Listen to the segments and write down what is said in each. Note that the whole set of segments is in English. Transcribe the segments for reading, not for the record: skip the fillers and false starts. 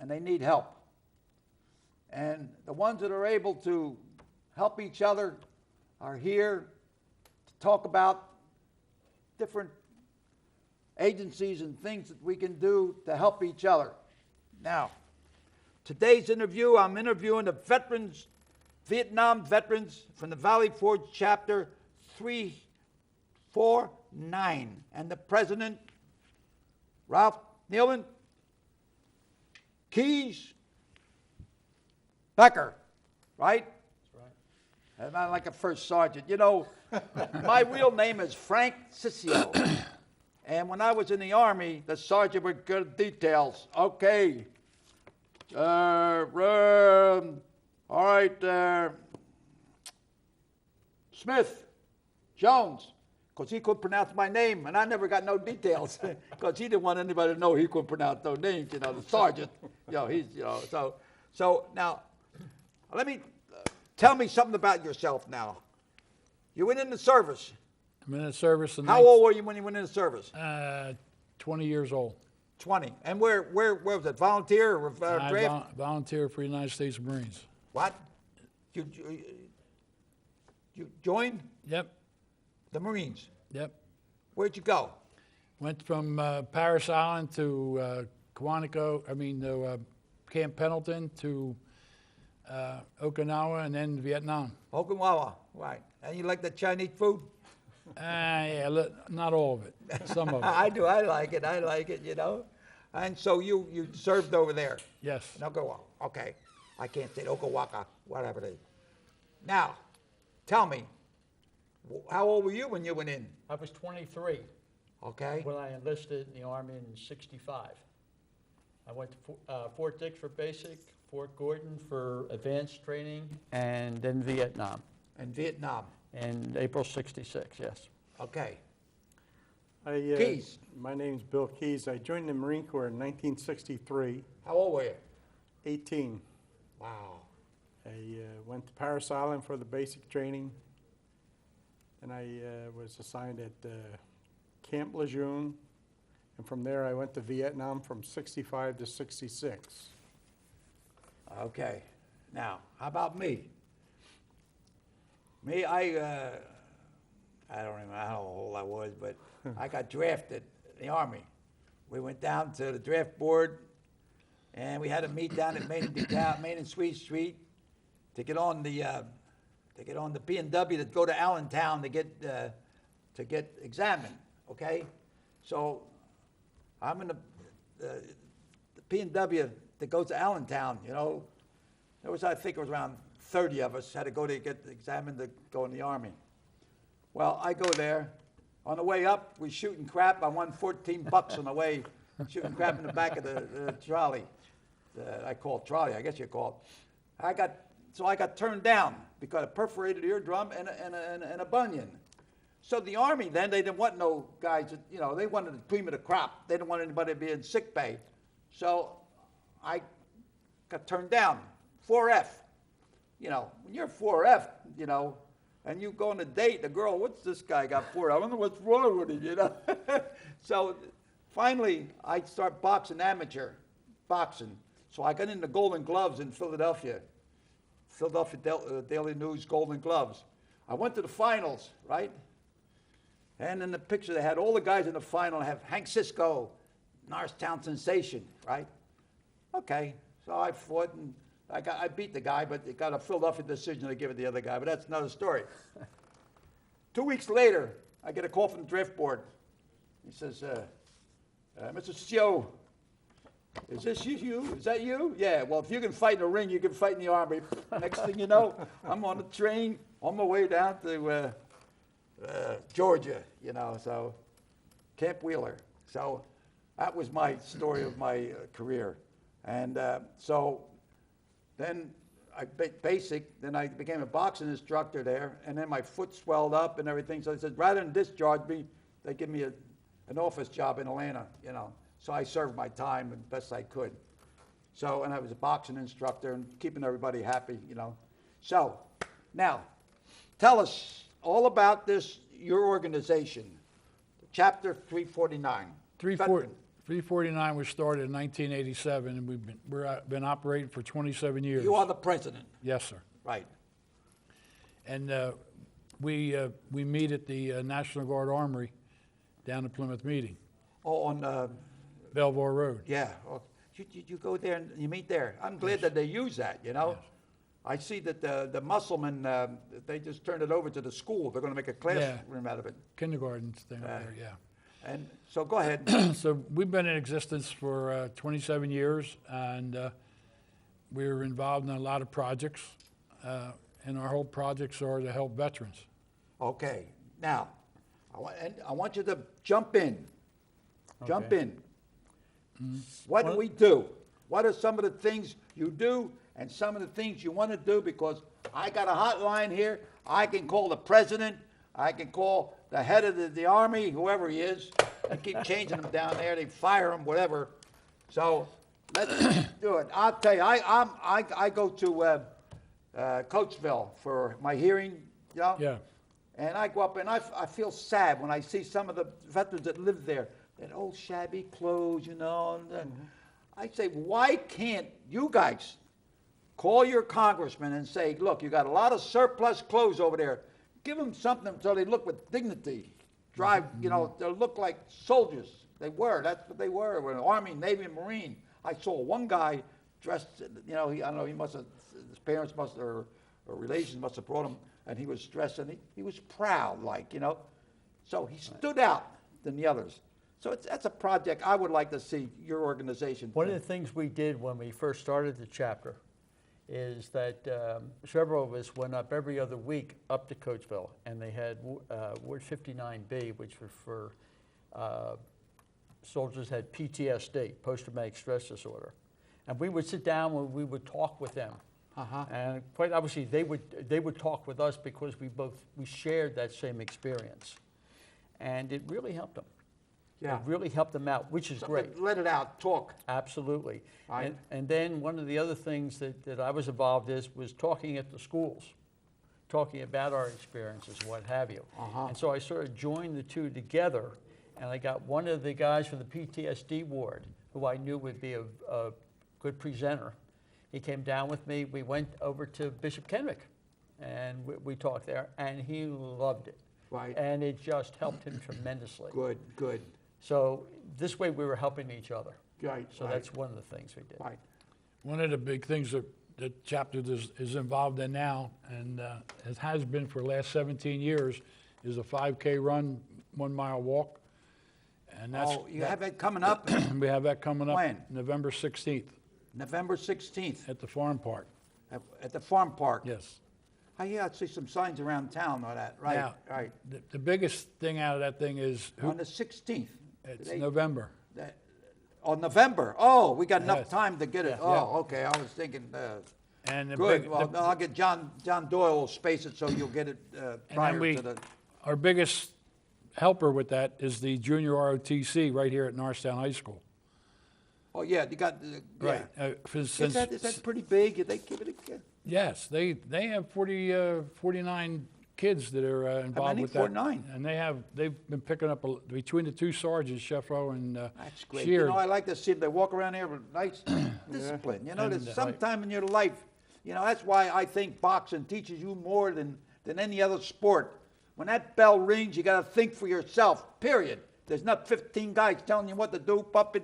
and they need help. And the ones that are able to help each other are here to talk about different agencies and things that we can do to help each other. Now, today's interview, I'm interviewing the veterans, Vietnam veterans from the Valley Forge Chapter 349, and the president, Ralph Nealon Keys Becker, right? That's right. And I'm like a first sergeant. You know, my real name is Frank Cisco. And when I was in the Army, the sergeant would give details. Okay. All right. Smith, Jones, because he couldn't pronounce my name, and I never got no details because he didn't want anybody to know he couldn't pronounce no names. You know, the sergeant. So now, let me tell me something about yourself now. You went in the service. I'm in the service. How old were you when you went in the service? 20 years old. 20. And where was it? Volunteer or I draft? volunteer for the United States Marines. What? You joined Yep. the Marines? Yep. Where'd you go? Went from Paris Island to Camp Pendleton to Okinawa and then Vietnam. Okinawa, right. And you like the Chinese food? Not all of it. Some of it. I do. I like it, you know. And so you served over there? Yes. No, go on. Okay. I can't say Okawaka, whatever it is. Now, tell me, how old were you when you went in? I was 23 Okay. when I enlisted in the Army in '65. I went to Fort Dix for basic, Fort Gordon for advanced training, and then Vietnam. In Vietnam. In April '66, yes. Okay. Keys. My name's Bill Keys. I joined the Marine Corps in 1963, How old were you? 18. Wow. I went to Paris Island for the basic training, and I was assigned at Camp Lejeune, and from there I went to Vietnam from 65 to 66. Okay. Now, how about me? Me, I don't remember how old I was, but I got drafted in the Army. We went down to the draft board, and we had a meet down at Main and Sweet Street to get on the P&W to go to Allentown to get examined. Okay, so I'm in the P&W that goes to Allentown. You know, I think it was around 30 of us had to go to get examined to go in the Army. Well, I go there. On the way up, we shooting crap. I won $14 on the way, shooting crap in the back of the trolley. I call it trolley, I guess you call it. I got turned down because of perforated eardrum and a bunion. So the Army then, they didn't want no guys that, they wanted the cream of the crop. They didn't want anybody to be in sick bay. So I got turned down, 4F. When you're 4F, and you go on a date, the girl, what's this guy got 4F? I don't know what's wrong with him, So finally, I start amateur boxing. So I got into Golden Gloves in Philadelphia Daily News Golden Gloves. I went to the finals, right? And in the picture, they had all the guys in the final have Hank Cisco, Norristown Sensation, right? Okay, so I fought and I beat the guy, but it got a Philadelphia decision to give it to the other guy, but that's another story. 2 weeks later, I get a call from the draft board. He says, Mr. Sio, is this you? Is that you? Yeah, well, if you can fight in the ring, you can fight in the Army. Next thing you know, I'm on the train on my way down to Georgia, so Camp Wheeler. So that was my story of my career. And so then I then I became a boxing instructor there, and then my foot swelled up and everything. So they said, rather than discharge me, they give me an office job in Atlanta, So I served my time as best I could. So, and I was a boxing instructor and keeping everybody happy, So, now, tell us all about your organization, Chapter 349. 349 was started in 1987, and we've been operating for 27 years. You are the president, Yes, sir. right? And we meet at the National Guard Armory down at Plymouth Meeting, Oh, on, Belvoir Road. yeah, oh, you go there and you meet there. I'm glad that they use that, you know? Yes. I see that the Musselman, they just turned it over to the school. They're gonna make a classroom out of it. Kindergarten thing over there, yeah. And so go ahead. So we've been in existence for 27 years, and we're involved in a lot of projects, and our whole projects are to help veterans. Okay, now, I want you to jump in. Jump Okay. in. What do we do? What are some of the things you do and some of the things you want to do? Because I got a hotline here. I can call the president. I can call the head of the army, whoever he is. They keep changing them down there. They fire them, whatever. So let's do it. I'll tell you, I go to Coatesville for my hearing, you know? Yeah. And I go up and I feel sad when I see some of the veterans that live there, that old shabby clothes, you know. And I say, why can't you guys call your congressman and say, look, you got a lot of surplus clothes over there. Give them something so they look with dignity. Drive, you know, they look like soldiers. They were. That's what they were. Were Army, Navy, and Marine. I saw one guy dressed, you know, I don't know, he must have, his parents must have, or relations must have brought him, and he was dressed, and he was proud, like, you know. So he stood out than the others. So that's a project I would like to see your organization. One of the things we did when we first started the chapter is that several of us went up every other week up to Coatesville, and they had Ward 59B, which was for soldiers had PTSD, post-traumatic stress disorder. And we would sit down and we would talk with them. And quite obviously they would talk with us because we shared that same experience. And it really helped them. Yeah. It really helped them out, which is great. Let it out, talk. Absolutely. Right. And then one of the other things that I was involved in was talking at the schools, talking about our experiences, what have you. And so I sort of joined the two together, and I got one of the guys from the PTSD ward, who I knew would be a good presenter. He came down with me. We went over to Bishop Kenrick, and we talked there, and he loved it. Right. And it just helped him tremendously. Good, good. So this way we were helping each other. Right, So right. that's one of the things we did. Right. One of the big things that the chapter is involved in now, and it has been for the last 17 years, is a 5K run, 1 mile walk. And that's, Oh, you have that coming up we have that coming up When? November 16th November 16th at the farm park. at the farm park. Yes. Oh, yeah, I see some signs around town on that. Right, Now, right. The biggest thing out of that thing is On the 16th. it's They- November. November. Oh, we got enough Yes. time to get it. Oh, okay. I was thinking. And the Good. big- Well, the- I'll get John Doyle will space it so you'll get it And prior then to the. our biggest helper with that is the junior ROTC right here at Norristown High School. Oh yeah, you got. Yeah. Is that pretty big? Did they give it a? Yes, they have 49 kids that are involved many? with that. 49? And they've been picking up, between the two sergeants, Sheffro and That's great. Sheard. You know, I like to see them. They walk around here with nice discipline. You know, And, there's some time in your life. You know, that's why I think boxing teaches you more than any other sport. When that bell rings, you got to think for yourself. Period. There's not 15 guys telling you what to do, pop,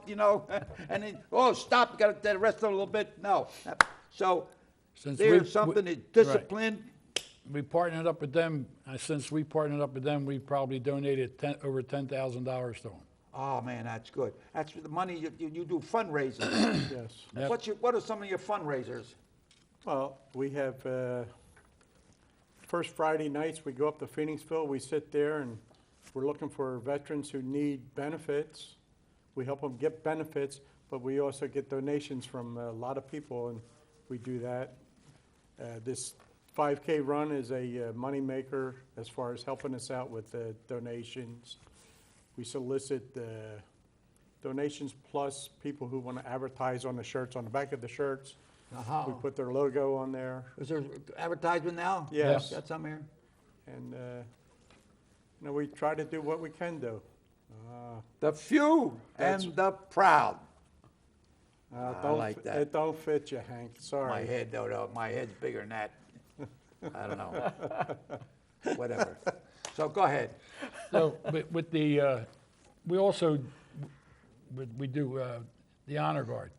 you know, and then, oh, stop, you got to rest a little bit. No. So Since there's something that's disciplined. We partnered up with them. Since we partnered up with them, we probably donated over $10,000 to them. Oh, man, that's good. That's the money you do fundraisers. Yes. Yep. What are some of your fundraisers? Well, we have, first Friday nights, we go up to Phoenixville, we sit there, and we're looking for veterans who need benefits. We help them get benefits, but we also get donations from a lot of people, and we do that. This 5K run is a moneymaker as far as helping us out with donations. We solicit donations plus people who want to advertise on the shirts, on the back of the shirts. We put their logo on there. Is there advertisement now? Yes. Got some here? And, you know, we try to do what we can do. The few and the proud. I like that. It don't fit you, Hank, sorry. My head, though, my head's bigger than that. I don't know. Whatever. So go ahead. So, with the, we also, we do the honor guard.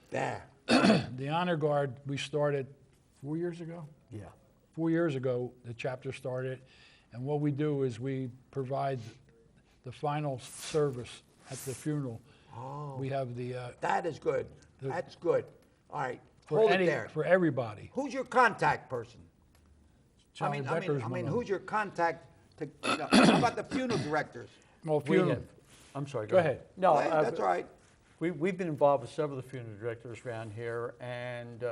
There. The honor guard, we started 4 years ago? Yeah. 4 years ago, the chapter started, and what we do is we provide the final service at the funeral. Oh. We have the, That is good. That's good. All right. for Hold it there. for everybody. Who's your contact person? Charlie Becker's one of them. who's your contact to, how about the funeral directors? Well, We funeral, have, I'm sorry, Go ahead. No, Go ahead, that's all right. We've been involved with several of the funeral directors around here, and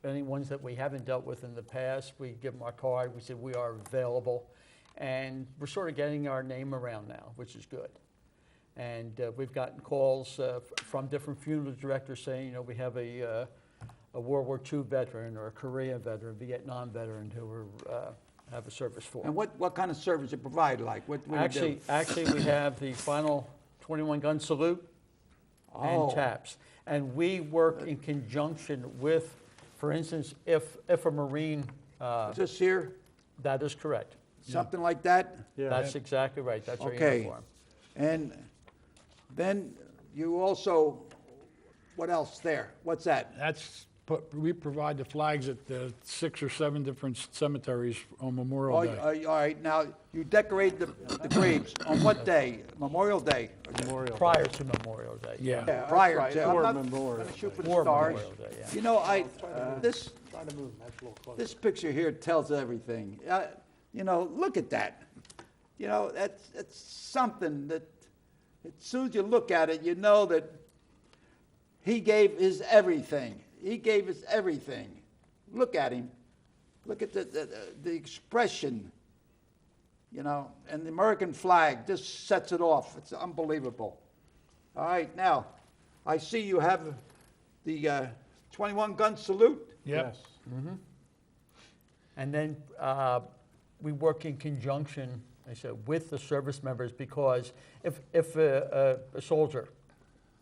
any ones that we haven't dealt with in the past, we give them our card, we say we are available, and we're sort of getting our name around now, which is good. And we've gotten calls from different funeral directors saying, you know, we have a World War II veteran or a Korea veteran, Vietnam veteran who we're, have a service for. And what kind of service you provide, like? What do you do? Actually, we have the final 21 gun salute and Oh. taps. And we work in conjunction with, for instance, if a Marine, Is this here? that is correct. Something like that? Yeah. That's exactly right. That's our Okay. uniform. And then you also, what else there? What's that? we provide the flags at the 6 or 7 different cemeteries on Memorial Oh, Day. all right, now, you decorate the graves on what day? Memorial Day? Memorial. Prior to Memorial Day. Yeah, that's prior right, to. I'm or not Memorial gonna shoot for Day. the Or stars. Memorial Day, yeah. You know, this, Try to move that a little closer. this picture here tells everything. You know, look at that. You know, that's something that, as soon as you look at it, you know that he gave his everything. He gave us everything. Look at him. Look at the expression, you know, and the American flag just sets it off. It's unbelievable. All right, now, I see you have the 21 gun salute. Yep. Yes. And then we work in conjunction, I said, with the service members, because if a soldier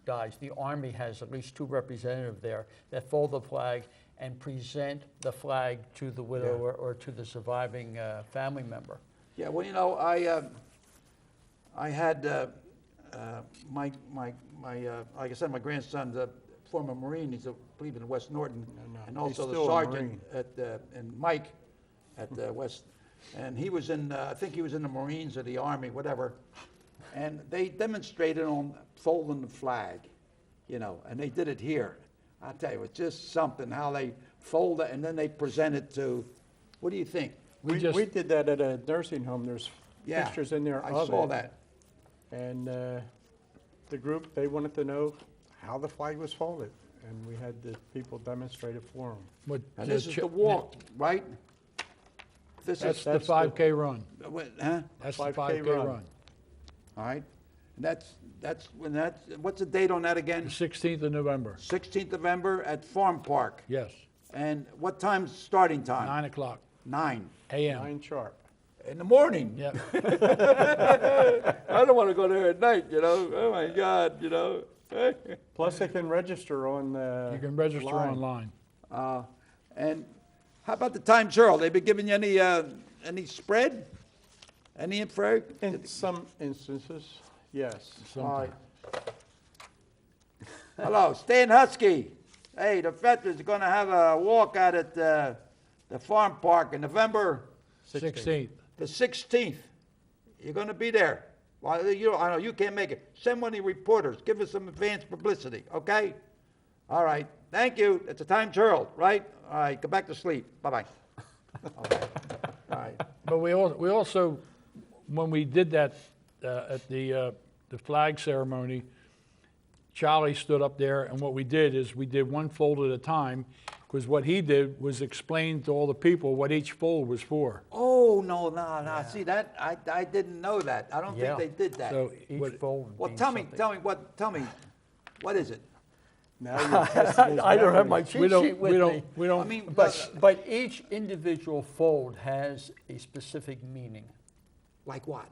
dies, the Army has at least 2 representatives there that fold the flag and present the flag to the widow or to the surviving family member. Yeah, well, you know, I had like I said, my grandson's a former Marine. He's, I believe, in West Norton, and he's also the still a sergeant Marine. and Mike at West, and he was in, I think he was in the Marines or the Army, whatever, and they demonstrated on folding the flag, you know, and they did it here. I tell you, it's just something how they fold it and then they present it to. What do you think? We did that at a nursing home. There's Yeah, pictures in there I of saw it. that. And the group, they wanted to know how the flag was folded. And we had the people demonstrate it for them. What And the this is chi- the walk, right? This That's is the that's the- 5K run. huh? That's the 5K 5K run. run. All right. And that's when what's the date on that The again? 16th of November. 16th November at Farm Park. Yes, And what time's starting time? 9 o'clock 9 a.m. 9 sharp. in the morning. Yep. I don't want to go there at night, you know. Oh my God, you know. Plus, they can register on You can register line. online. And how about the Times Herald? They been giving you any spread? Any info? In some instances, yes. All right. Hello, Stan Husky. Hey, the veterans are going to have a walk out at the farm park in November 16th. the 16th. You're going to be there. Well, I know you can't make it. Send one of your reporters. Give us some advance publicity, okay? All right. Thank you. It's a Times Herald, right? All right. Go back to sleep. Bye-bye. Okay. All right. But we also, when we did that at the flag ceremony, Charlie stood up there, and what we did is we did one fold at a time, because what he did was explain to all the people what each fold was for. Oh, no. See, that, I didn't know that. I don't Yeah. think they did that. So Each what- fold Well, means tell me, something. what is it? Now you're testing his I don't have memory. my cheat sheet with me. we don't. I mean, But each individual fold has a specific meaning. like what?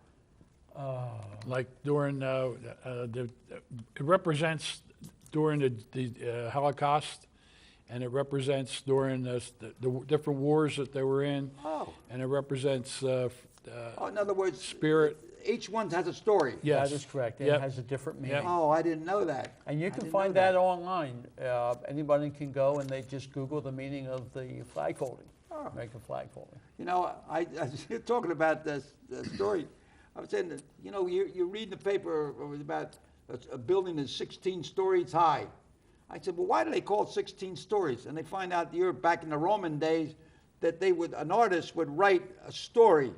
Like during it represents during the Holocaust, and it represents during the different wars that they were in, Oh. and it represents Oh, in other words, spirit. each one has a story. Yes. That is correct. And Yep. it has a different meaning. Yep. Oh, I didn't know that. And you I can didn't find know that online. Anybody can go and they just Google the meaning of the flag folding, American flag folding. You know, you're talking about this story. I was saying that, you know, you read in the paper it was about a building is 16 stories high. I said, well, why do they call it 16 stories? And they find out you're back in the Roman days that an artist would write a story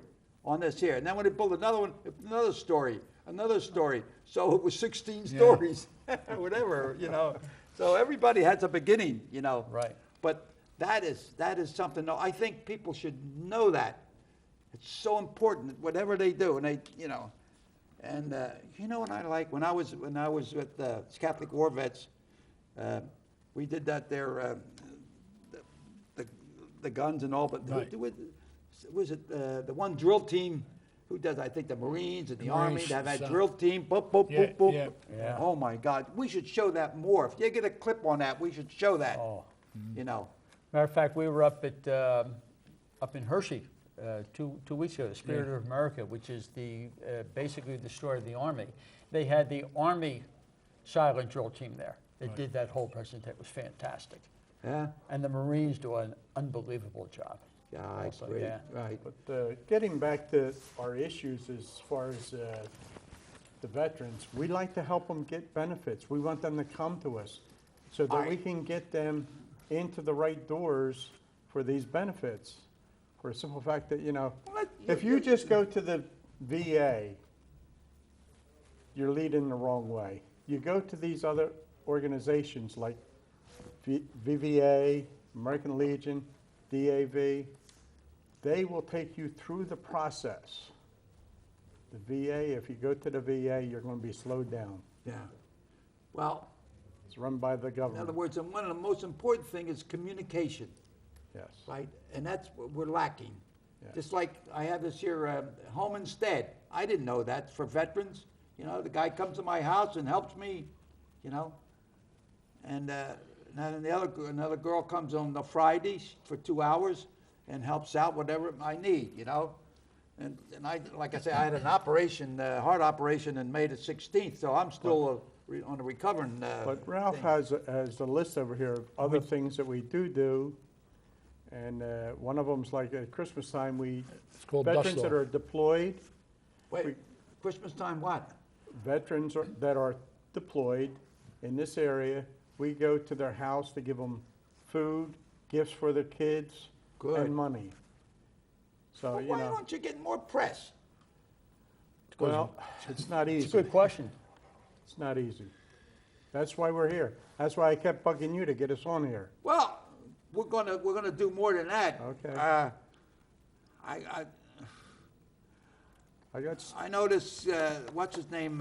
on this here. And then when they build another one, another story. So it was 16 stories, whatever, you know. So everybody has a beginning, you know. Right. But that is something, I think people should know that. It's so important, whatever they do, and you know. And you know what I like? When I was with Catholic War Vets, we did that there, the guns and all, but Right. was it the one drill team who does, I think the Marines and the Army, Marines, they have that so- drill team, boop, boop, Yeah, boop, boop. yeah. Yeah. Oh my God, we should show that more. If you get a clip on that, we should show that, Oh. you know. Matter of fact, we were up in Hershey 2 weeks ago, the Spirit of America, which is basically the story of the Army. They had the Army silent drill team there. They did that whole presentation. It was fantastic. Yeah, And the Marines do an unbelievable job. yeah, I Also, agree, yeah. right. But getting back to our issues as far as the veterans, we like to help them get benefits. We want them to come to us so that we can get them into the right doors for these benefits. For a simple fact that, you know, if you just go to the VA, you're leading the wrong way. You go to these other organizations like VVA, American Legion, DAV, they will take you through the process. The VA, if you go to the VA, you're going to be slowed down. Yeah. Well, It's run by the in government. other words, and one of the most important thing is communication, Yes. right? And that's what we're lacking. Yeah. Just like I have this here home instead. I didn't know that for veterans. You know, the guy comes to my house and helps me, you know. And then another girl comes on the Fridays for 2 hours and helps out whatever I need, you know. And I, like I say, I had an operation, heart operation, in May the 16th, so I'm still on the recovering. But Ralph thing. has a list over here of other things that we do. And one of them's like at Christmas time, It's called veterans dust that off. are deployed, Wait, Christmas time what? veterans that are deployed in this area, we go to their house to give them food, gifts for their kids, Good. and money. So, Well, you why know, don't you get more press? well, it's not It's a easy. good question. It's not easy. That's why we're here. That's why I kept bugging you to get us on here. Well, we're gonna do more than that. Okay. I got, I noticed, what's his name?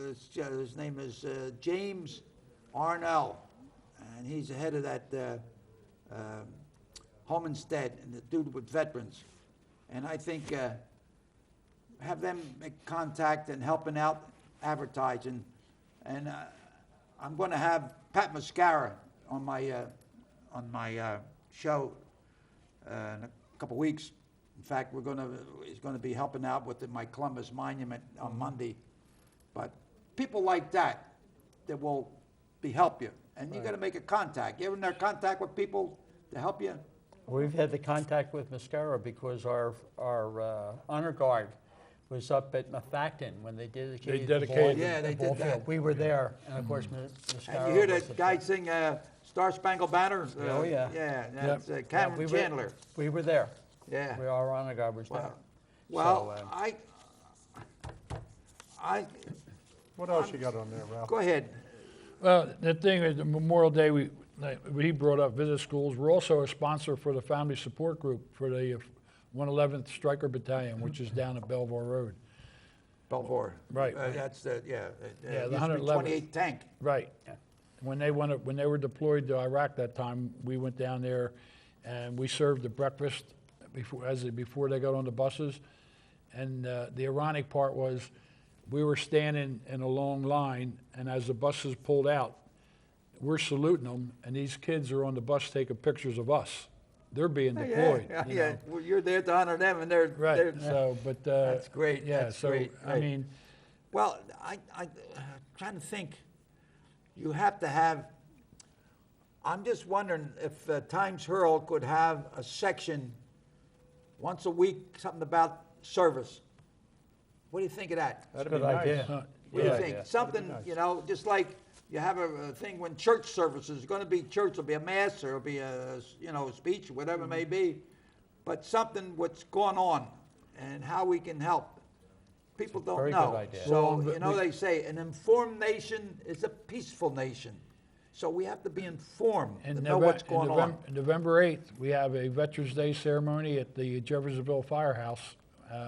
His name is James Arnell, and he's the head of that Homestead, and the dude with veterans. And I think have them make contact and helping out advertising. And I'm going to have Pat Mascara on my show in a couple weeks. In fact, he's going to be helping out with my Columbus Monument on Monday. But people like that will help you, and you got to make a contact. You ever in contact with people to help you? We've had the contact with Mascara because our honor guard was up at Mafacton when they dedicated the dedicated ball, the- Yeah, they the ball did that. field. We were there, and of course, Mascara. And you hear was that the guy first. sing "Star Spangled Banner"? Oh, yeah. Yeah, that's Yeah, Cameron Chandler. We were there. Yeah. Our honor guard was there. Well, So, I what else you got on there, Ralph? go ahead. Well, the thing is, the Memorial Day, he brought up visit schools. We're also a sponsor for the Family Support Group for the 111th Stryker Battalion, which is down at Belleville Road. Belvoir. Right. That's the Yeah, the used to be 111th. 28th tank. Right. When they were deployed to Iraq that time, we went down there and we served the breakfast before they got on the buses. And the ironic part was we were standing in a long line, and as the buses pulled out, we're saluting them, and these kids are on the bus taking pictures of us. They're being deployed. Yeah, you yeah. know. Well, you're there to honor them, and they're Right. So, but That's great, Yeah. that's so great, I right. mean, Well, I trying to think. You have to have. I'm just wondering if Times Herald could have a section once a week, something about service. What do you think of that? That'd Good be nice. idea. What do you Yeah. think? Something, nice. you know, just like you have a thing when church services, going to be church, there'll be a mass, or there'll be a, you know, speech, whatever it may be, but something what's going on and how we can help. People don't very know. good idea. So, Well, you know, they say an informed nation is a peaceful nation. So we have to be informed to know what's going on. November 8th, we have a Veterans Day ceremony at the Jeffersonville Firehouse.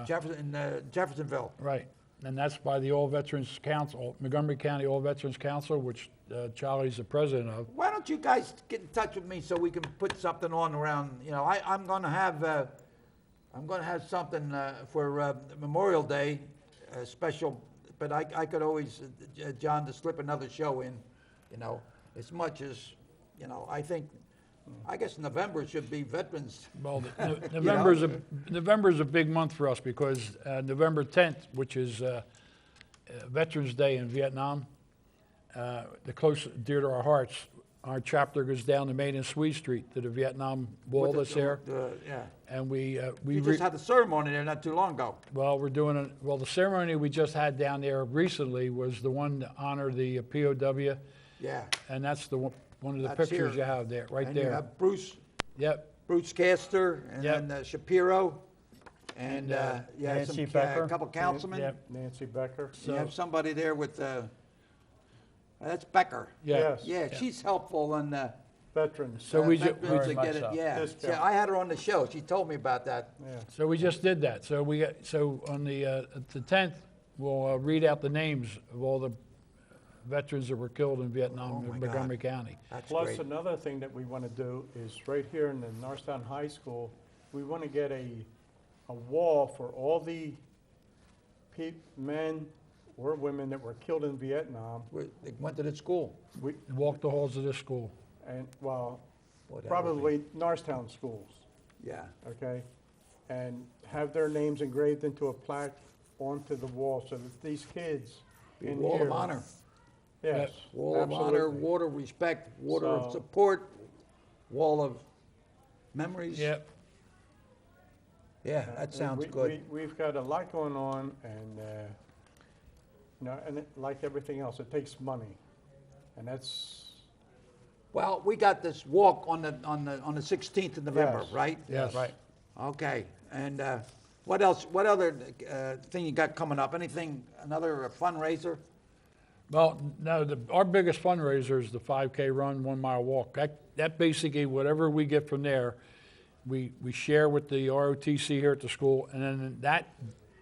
Jeffersonville. Right. And that's by the All Veterans Council, Montgomery County All Veterans Council, which Charlie's the president of. Why don't you guys get in touch with me so we can put something on around? You know, I'm going to have something for Memorial Day, special. But I could always, John, to slip another show in. You know, as much as, you know, I guess November should be Veterans. Well, November's a big month for us because November 10th, which is Veterans Day in Vietnam, the close, dear to our hearts, our chapter goes down to Main and Sweet Street to the Vietnam wall that's there. Yeah. And we You just had the ceremony there not too long ago. well, we're doing the ceremony we just had down there recently was the one to honor the POW, Yeah. and that's the one of the That's pictures here. you have there, right And there. you have Bruce Yep. Castor, and Yep. then Shapiro, and you have Nancy some Becker. a couple councilmen. Yep. Nancy Becker. You have somebody there with that's Becker. Yeah. Yes. Yeah, she's helpful and Veterans. So we veterans ju- to Very get much it. so. Yeah, Cisco. See, I had her on the show. She told me about that. Yeah. So we just did that. So on the 10th, we'll read out the names of all the veterans that were killed in Vietnam Oh, in my Montgomery God. County. That's Plus, great. another thing that we want to do is right here in the Norristown High School, we want to get a wall for all the men or women that were killed in Vietnam. They went to the school. We, Walk the halls of this school. and, well, Boy, that would probably Norristown schools, be- Yeah. okay? And have their names engraved into a plaque onto the wall so that these kids Be a in wall here. of honor. Yes, Wall of honor, absolutely. wall of respect, wall of So- support, wall of memories. Yep. Yeah, that sounds good. We've got a lot going on, and, you know, and like everything else, it takes money. And that's, Well, we got this walk on the 16th of November, Yes. right? Yes. Right. Okay, and what else? What other thing you got coming up? Anything? Another fundraiser? Well, no, our biggest fundraiser is the 5K run, 1 mile walk. That basically, whatever we get from there, we share with the ROTC here at the school, and then that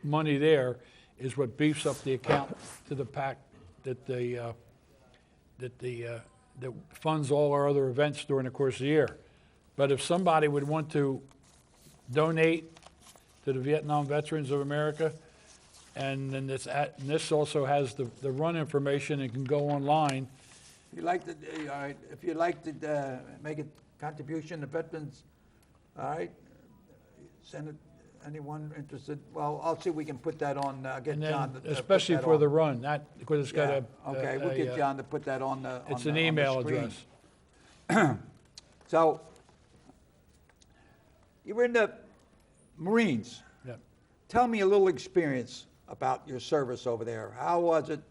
money there is what beefs up the account to the PAC that funds all our other events during the course of the year. But if somebody would want to donate to the Vietnam Veterans of America, and then this also has the run information and can go online. If you'd like to, all right, if you'd like to make a contribution to veterans, all right, send it. Anyone interested? Well, I'll see if we can put that on. Get And John. then, To, put especially that for on. the run, because it's got Yeah, okay, we'll get a, John to put that on the. it's on an the, email on the screen. address. So, you were in the Marines. Yeah. Tell me a little experience about your service over there. How was it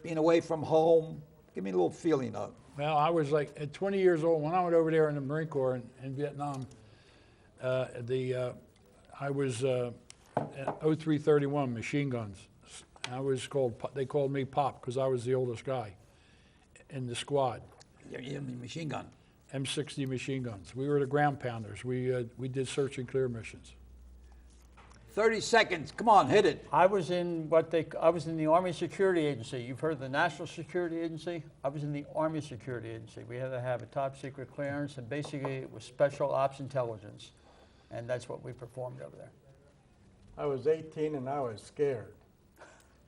being away from home? Give me a little feeling of it. Well, I was like at 20 years old when I went over there in the Marine Corps in Vietnam. I was at 0331 machine guns. I was they called me Pop because I was the oldest guy in the squad. You're in the machine gun. M60 machine guns. We were the ground pounders. We did search and clear missions. 30 seconds. Come on, hit it. I was in the Army Security Agency. You've heard of the National Security Agency? I was in the Army Security Agency. We had to have a top secret clearance, and basically it was special ops intelligence, and that's what we performed over there. I was 18 and I was scared.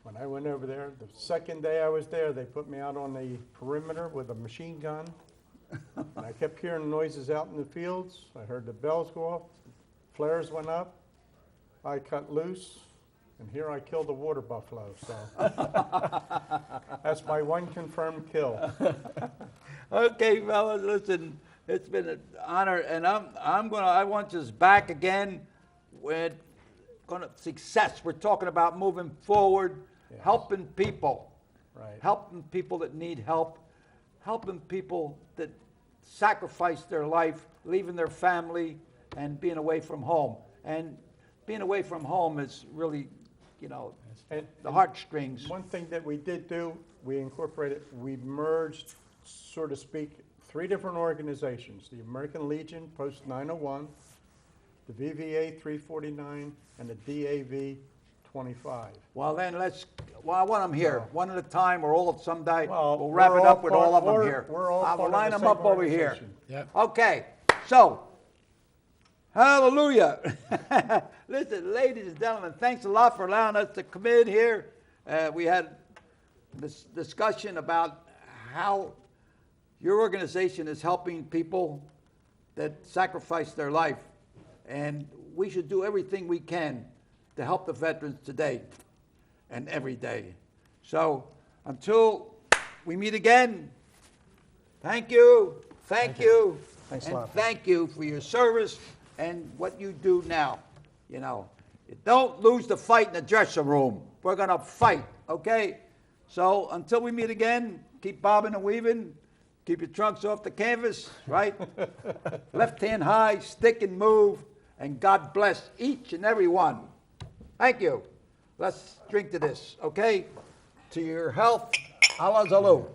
When I went over there, the second day I was there, they put me out on the perimeter with a machine gun. And I kept hearing noises out in the fields. I heard the bells go off, flares went up. I cut loose, and here I killed a water buffalo. So that's my one confirmed kill. Okay, fellas, listen, it's been an honor, and I want us back again with success. We're talking about moving forward, Yes. helping people, Right. helping people that need help, helping people that sacrifice their life, leaving their family, and being away from home. And being away from home is really, And- the heartstrings. One thing that we did do, we merged, so to speak, 3 different organizations: the American Legion Post 901, the VVA 349, and the DAV 25. Well, then I want them here, one at a time, or all of some day. Well, We'll wrap we're it all up with all of them part- here. we're all I will part of line the them up same over here. organization. Yep. Okay, so, hallelujah. Listen, ladies and gentlemen, thanks a lot for allowing us to come in here. We had this discussion about how your organization is helping people that sacrifice their life. And we should do everything we can to help the veterans today and every day. So until we meet again, thank you, thank you, Thanks a and lot. thank you for your service and what you do now. Don't lose the fight in the dressing room. We're gonna fight, okay? So until we meet again, keep bobbing and weaving. Keep your trunks off the canvas, right? Left hand high, stick and move, and God bless each and every one. Thank you. Let's drink to this, okay? To your health. Allah Zalu.